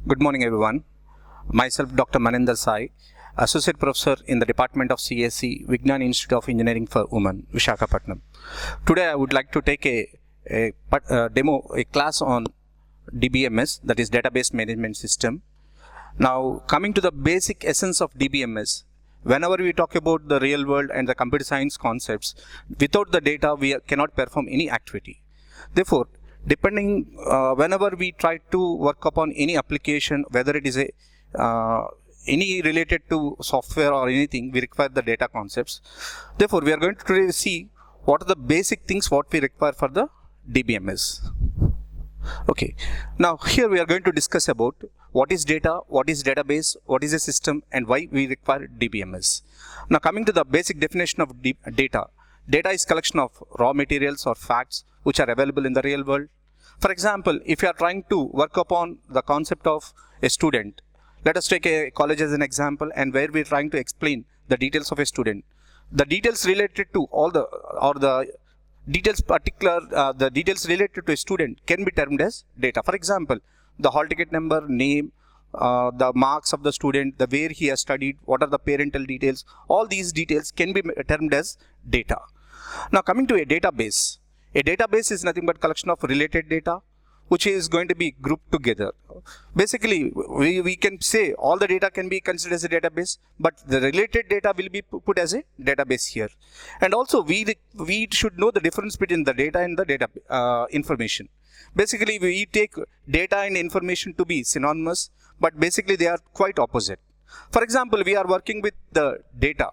Good morning, everyone. Myself, Dr. Manindra Sai, Associate Professor in the Department of CSE, Vignan Institute of Engineering for Women, Visakhapatnam. Today, I would like to take a class on DBMS, that is Database Management System. Now, coming to the basic essence of DBMS, whenever we talk about the real world and the computer science concepts, without the data, we cannot perform any activity. Therefore, whenever we try to work upon any application, whether it is any related to software or anything, we require the data concepts. Therefore, we are going to today see what are the basic things what we require for the DBMS. Okay, now here we are going to discuss about what is data, what is database, what is a system, and why we require DBMS. Now, coming to the basic definition of data. Data is collection of raw materials or facts which are available in the real world. For example, if you are trying to work upon the concept of a student, let us take a college as an example, and where we are trying to explain the details of a student. The details related to the details related to a student can be termed as data. For example, the hall ticket number, name, the marks of the student, the where he has studied, what are the parental details, all these details can be termed as data. Now, coming to a database is nothing but collection of related data which is going to be grouped together. Basically, we can say all the data can be considered as a database, but the related data will be put as a database here. And also, we should know the difference between the data and the data information. Basically, we take data and information to be synonymous, but basically they are quite opposite. For example, we are working with the data.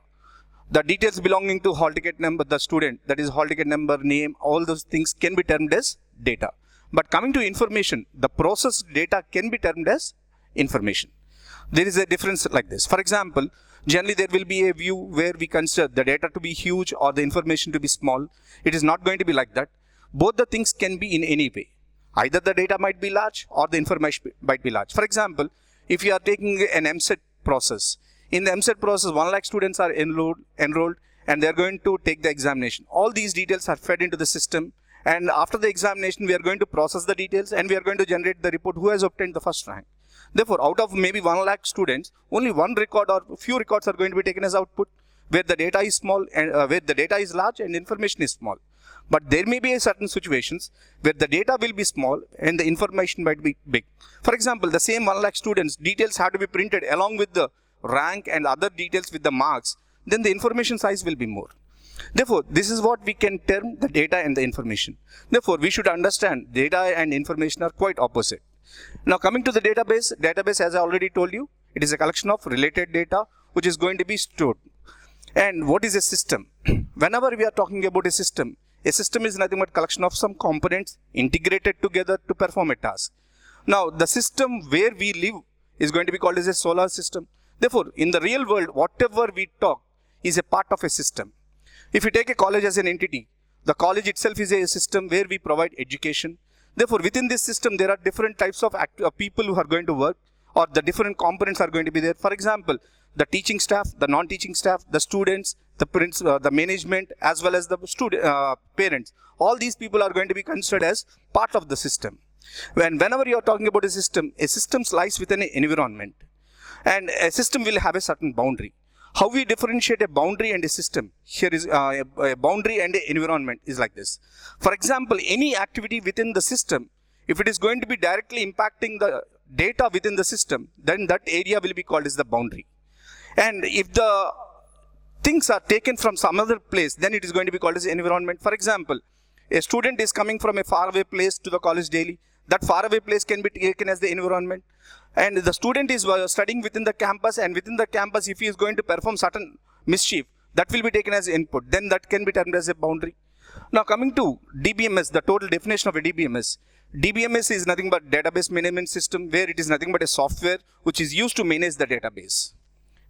The details belonging to hall ticket number, the student, that is hall ticket number, name, all those things can be termed as data. But coming to information, the processed data can be termed as information. There is a difference like this. For example, generally there will be a view where we consider the data to be huge or the information to be small. It is not going to be like that. Both the things can be in any way. Either the data might be large or the information might be large. For example, if you are taking an MSET process, in the MSET process, 1 lakh students are enrolled and they are going to take the examination. All these details are fed into the system, and after the examination, we are going to process the details and we are going to generate the report who has obtained the first rank. Therefore, out of maybe 1 lakh students, only one record or few records are going to be taken as output, where the data is small and where the data is large and information is small. But there may be certain situations where the data will be small and the information might be big. For example, the same 1 lakh students, details have to be printed along with the rank and other details with the marks, then the information size will be more. Therefore, this is what we can term the data and the information. Therefore, we should understand data and information are quite opposite. Now, coming to the database, as I already told you, it is a collection of related data which is going to be stored. And what is a system? Whenever we are talking about a system is nothing but collection of some components integrated together to perform a task. Now, the system where we live is going to be called as a solar system. Therefore, in the real world, whatever we talk is a part of a system. If you take a college as an entity, the college itself is a system where we provide education. Therefore, within this system, there are different types of people who are going to work, or the different components are going to be there. For example, the teaching staff, the non-teaching staff, the students, the management, as well as the parents. All these people are going to be considered as part of the system. Whenever you are talking about a system lies within an environment. And a system will have a certain boundary. How we differentiate a boundary and a system? Here is a boundary and an environment is like this. For example, any activity within the system, if it is going to be directly impacting the data within the system, then that area will be called as the boundary. And if the things are taken from some other place, then it is going to be called as environment. For example, a student is coming from a faraway place to the college daily. That faraway place can be taken as the environment. And the student is studying within the campus, and within the campus, if he is going to perform certain mischief, that will be taken as input. Then that can be termed as a boundary. Now, coming to DBMS, the total definition of a DBMS. DBMS is nothing but database management system, where it is nothing but a software which is used to manage the database.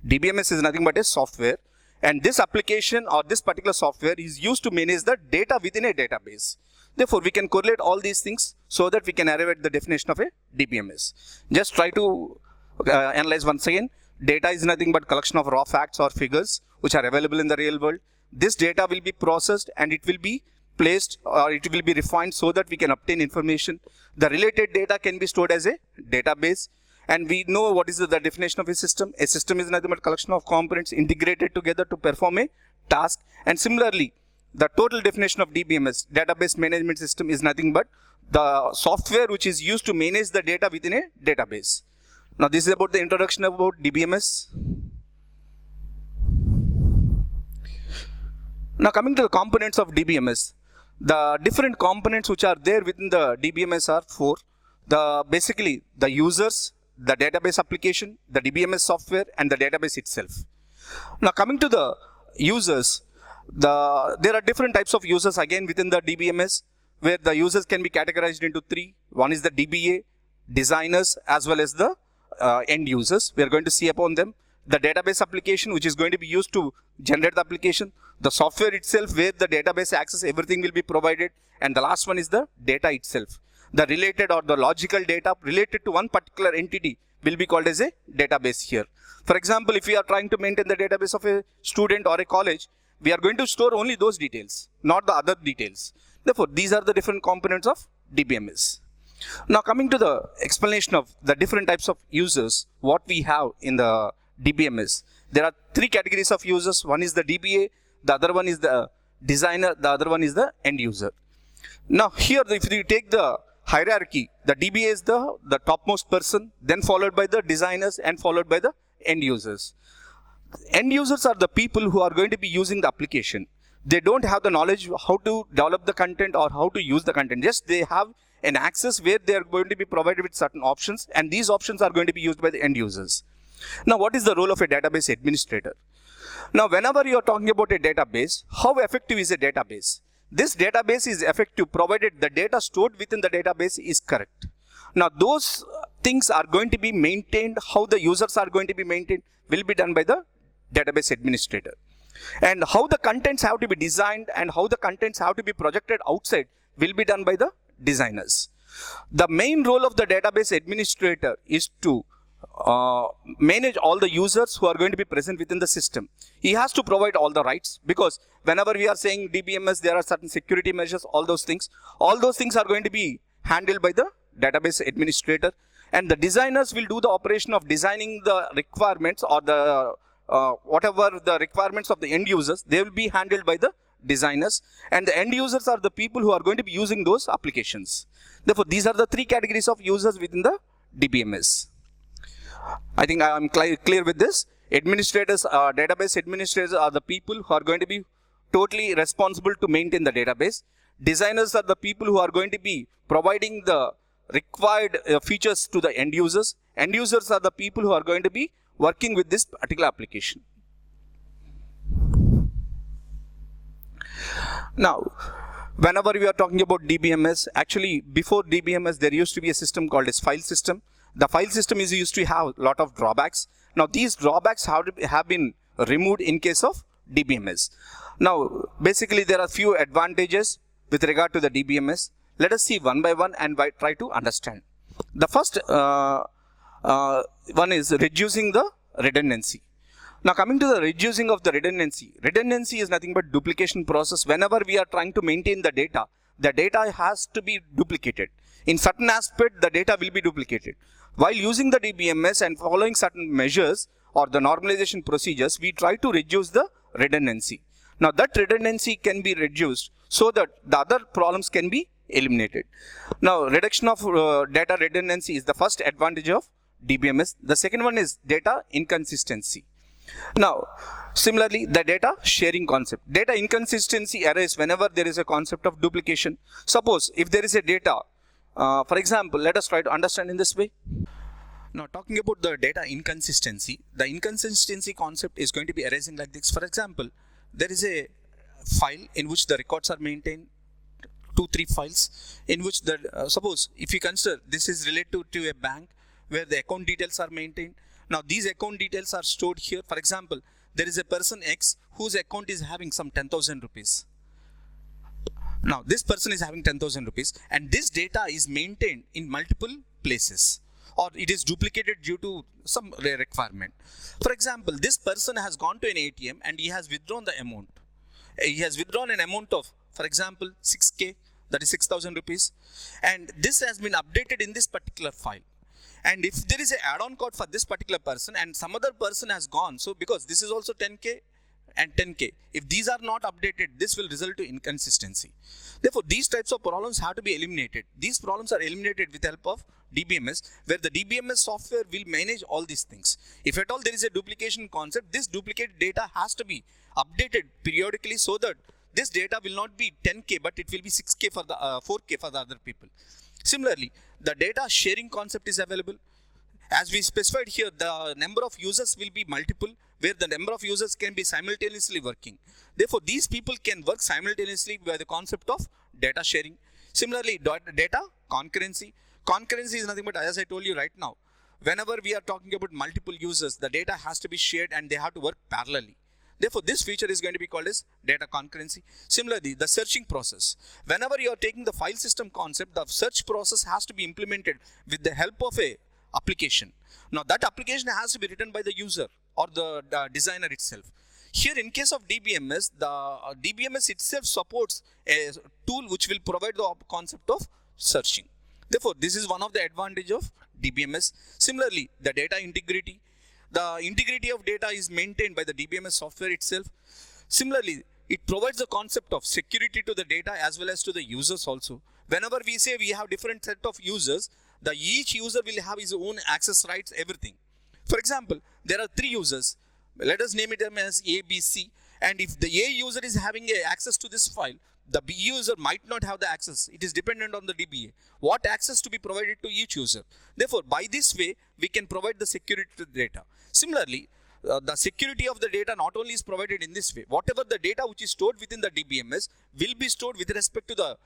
DBMS is nothing but a software, and this application or this particular software is used to manage the data within a database. Therefore, we can correlate all these things so that we can arrive at the definition of a DBMS. Just try to analyze once again. Data is nothing but collection of raw facts or figures which are available in the real world. This data will be processed and it will be placed or it will be refined so that we can obtain information. The related data can be stored as a database, And we know what is the definition of a system. A system is nothing but collection of components integrated together to perform a task. And similarly, the total definition of DBMS, database management system, is nothing but the software which is used to manage the data within a database. Now this is about the introduction about DBMS. Now coming to the components of DBMS, the different components which are there within the DBMS are four. Basically the users, the database application, the DBMS software, and the database itself. Now coming to the users, there are different types of users again within the DBMS, where the users can be categorized into three. One is the DBA, designers, as well as the end users. We are going to see upon them. The database application, which is going to be used to generate the application. The software itself, where the database access, everything will be provided. And the last one is the data itself. The related or the logical data related to one particular entity will be called as a database here. For example, if we are trying to maintain the database of a student or a college, we are going to store only those details, not the other details. Therefore, these are the different components of DBMS. Now coming to the explanation of the different types of users, what we have in the DBMS. There are three categories of users. One is the DBA, the other one is the designer, the other one is the end user. Now here, if you take the hierarchy, the DBA is the topmost person, then followed by the designers and followed by the end users. End users are the people who are going to be using the application. They don't have the knowledge how to develop the content or how to use the content. Just they have an access where they are going to be provided with certain options, and these options are going to be used by the end users. Now what is the role of a database administrator? Now whenever you are talking about a database, how effective is a database? This database is effective provided the data stored within the database is correct. Now those things are going to be maintained, how the users are going to be maintained will be done by the database administrator. And how the contents have to be designed and how the contents have to be projected outside will be done by the designers. The main role of the database administrator is to manage all the users who are going to be present within the system. He has to provide all the rights, because whenever we are saying DBMS, there are certain security measures, all those things are going to be handled by the database administrator, and the designers will do the operation of designing the requirements or the whatever the requirements of the end users, they will be handled by the designers, and the end users are the people who are going to be using those applications. Therefore, these are the three categories of users within the DBMS. I think I am clear with this. Administrators, database administrators are the people who are going to be totally responsible to maintain the database. Designers are the people who are going to be providing the required features to the end users. End users are the people who are going to be working with this particular application. Now, whenever we are talking about DBMS, actually before DBMS there used to be a system called as file system. The file system is used to have a lot of drawbacks. Now these drawbacks have been removed in case of DBMS. Now basically there are few advantages with regard to the DBMS. Let us see one by one and try to understand. The first one is reducing the redundancy. Now coming to the reducing of the redundancy is nothing but duplication process. Whenever we are trying to maintain the data has to be duplicated. In certain aspect, the data will be duplicated. While using the DBMS and following certain measures or the normalization procedures, we try to reduce the redundancy. Now that redundancy can be reduced so that the other problems can be eliminated. Now reduction of data redundancy is the first advantage of DBMS. The second one is data inconsistency. Now similarly, the data sharing concept. Data inconsistency arises whenever there is a concept of duplication. Suppose if there is a data, for example, let us try to understand in this way. Now talking about the data inconsistency, the inconsistency concept is going to be arising like this. For example, there is a file in which the records are maintained, 2-3 files in which the suppose if you consider this is related to a bank where the account details are maintained. Now these account details are stored here. For example, there is a person X whose account is having some 10,000 rupees. Now this person is having 10,000 rupees and this data is maintained in multiple places, or it is duplicated due to some requirement. For example, this person has gone to an ATM and he has withdrawn the amount. He has withdrawn an amount of, for example, 6K, that is 6,000 rupees, and this has been updated in this particular file. And if there is an add-on code for this particular person and some other person has gone, so because this is also 10K and 10K, if these are not updated, this will result to inconsistency. Therefore, these types of problems have to be eliminated. These problems are eliminated with the help of DBMS, where the DBMS software will manage all these things. If at all there is a duplication concept, this duplicate data has to be updated periodically so that this data will not be 10K, but it will be 6K for the 4K for the other people. Similarly, the data sharing concept is available. As we specified here, the number of users will be multiple, where the number of users can be simultaneously working. Therefore, these people can work simultaneously by the concept of data sharing. Similarly, data concurrency. Concurrency is nothing but, as I told you right now, whenever we are talking about multiple users, the data has to be shared and they have to work parallelly. Therefore, this feature is going to be called as data concurrency. Similarly, the searching process. Whenever you are taking the file system concept, the search process has to be implemented with the help of a application. Now, that application has to be written by the user or the designer itself. Here, in case of DBMS, the DBMS itself supports a tool which will provide the concept of searching. Therefore, this is one of the advantage of DBMS. Similarly, the data integrity. The integrity of data is maintained by the DBMS software itself. Similarly, it provides the concept of security to the data as well as to the users also. Whenever we say we have different set of users, each user will have his own access rights, everything. For example, there are 3 users. Let us name it as A, B, C. And if the A user is having access to this file, the B user might not have the access. It is dependent on the DBA. What access to be provided to each user. Therefore, by this way, we can provide the security to the data. Similarly, the security of the data not only is provided in this way. Whatever the data which is stored within the DBMS will be stored with respect to the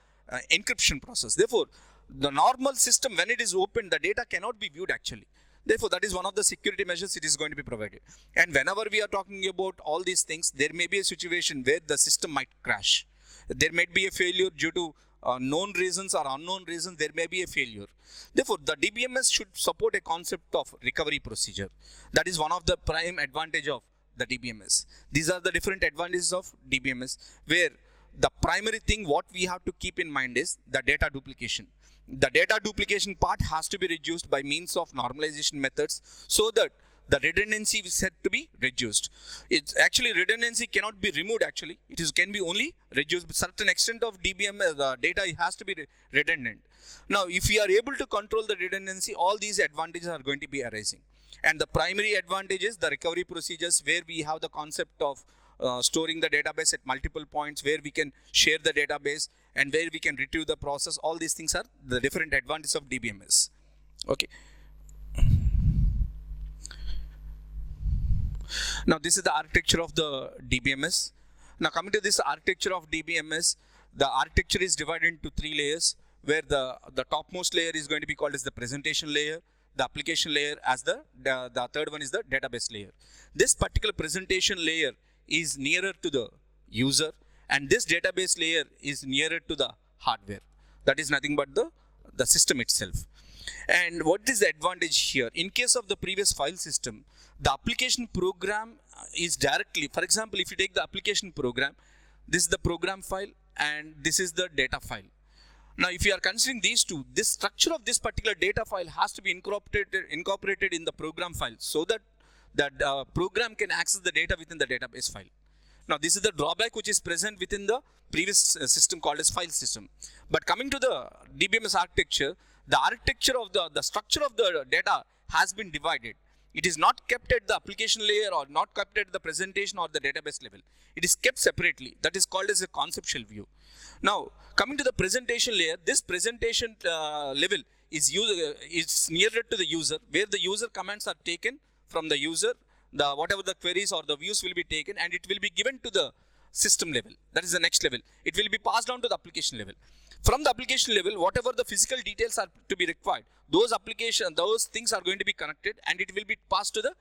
encryption process. Therefore, the normal system, when it is open, the data cannot be viewed actually. Therefore, that is one of the security measures it is going to be provided. And whenever we are talking about all these things, there may be a situation where the system might crash. There might be a failure due to known reasons or unknown reasons, there may be a failure. Therefore, the DBMS should support a concept of recovery procedure. That is one of the prime advantage of the DBMS. These are the different advantages of DBMS, where the primary thing what we have to keep in mind is the data duplication. The data duplication part has to be reduced by means of normalization methods so that the redundancy is said to be reduced. It's actually redundancy cannot be removed actually. It can be only reduced. But certain extent of DBMS the data has to be redundant. Now, if we are able to control the redundancy, all these advantages are going to be arising. And the primary advantage is the recovery procedures, where we have the concept of storing the database at multiple points, where we can share the database and where we can retrieve the process. All these things are the different advantages of DBMS. Okay. Now, this is the architecture of the DBMS. Now, coming to this architecture of DBMS, the architecture is divided into 3 layers, where the topmost layer is going to be called as the presentation layer, the application layer as the third one is the database layer. This particular presentation layer is nearer to the user, and this database layer is nearer to the hardware. That is nothing but the system itself. And what is the advantage here? In case of the previous file system, the application program is directly, for example, if you take the application program, this is the program file and this is the data file. Now, if you are considering these two, this structure of this particular data file has to be incorporated in the program file so that that program can access the data within the database file. Now, this is the drawback which is present within the previous system called as file system. But coming to the DBMS architecture, the architecture of the structure of the data has been divided. It is not kept at the application layer or not kept at the presentation or the database level. It is kept separately. That is called as a conceptual view. Now, coming to the presentation layer, this presentation level is nearer to the user, where the user commands are taken from the user, whatever the queries or the views will be taken, and it will be given to the system level. That is the next level. It will be passed down to the application level. From the application level, whatever the physical details are to be required, those things are going to be connected and it will be passed to the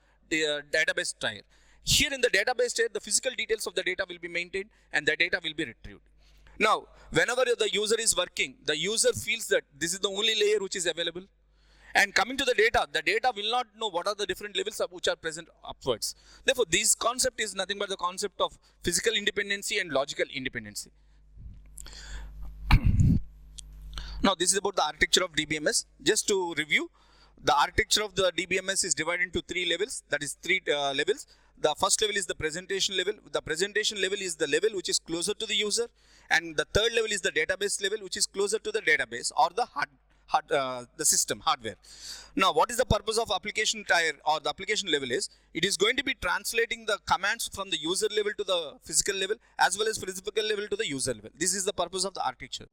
database tier. Here in the database tier, the physical details of the data will be maintained and the data will be retrieved. Now, whenever the user is working, the user feels that this is the only layer which is available. And coming to the data will not know what are the different levels which are present upwards. Therefore, this concept is nothing but the concept of physical independency and logical independency. Now, this is about the architecture of DBMS. Just to review, The architecture of the DBMS is divided into three levels. That is three levels. The first level is the presentation level. The presentation level is the level which is closer to the user, and the third level is the database level, which is closer to the database or the the system hardware. Now, what is the purpose of application tier or the application level is? It is going to be translating the commands from the user level to the physical level as well as physical level to the user level. This is the purpose of the architecture.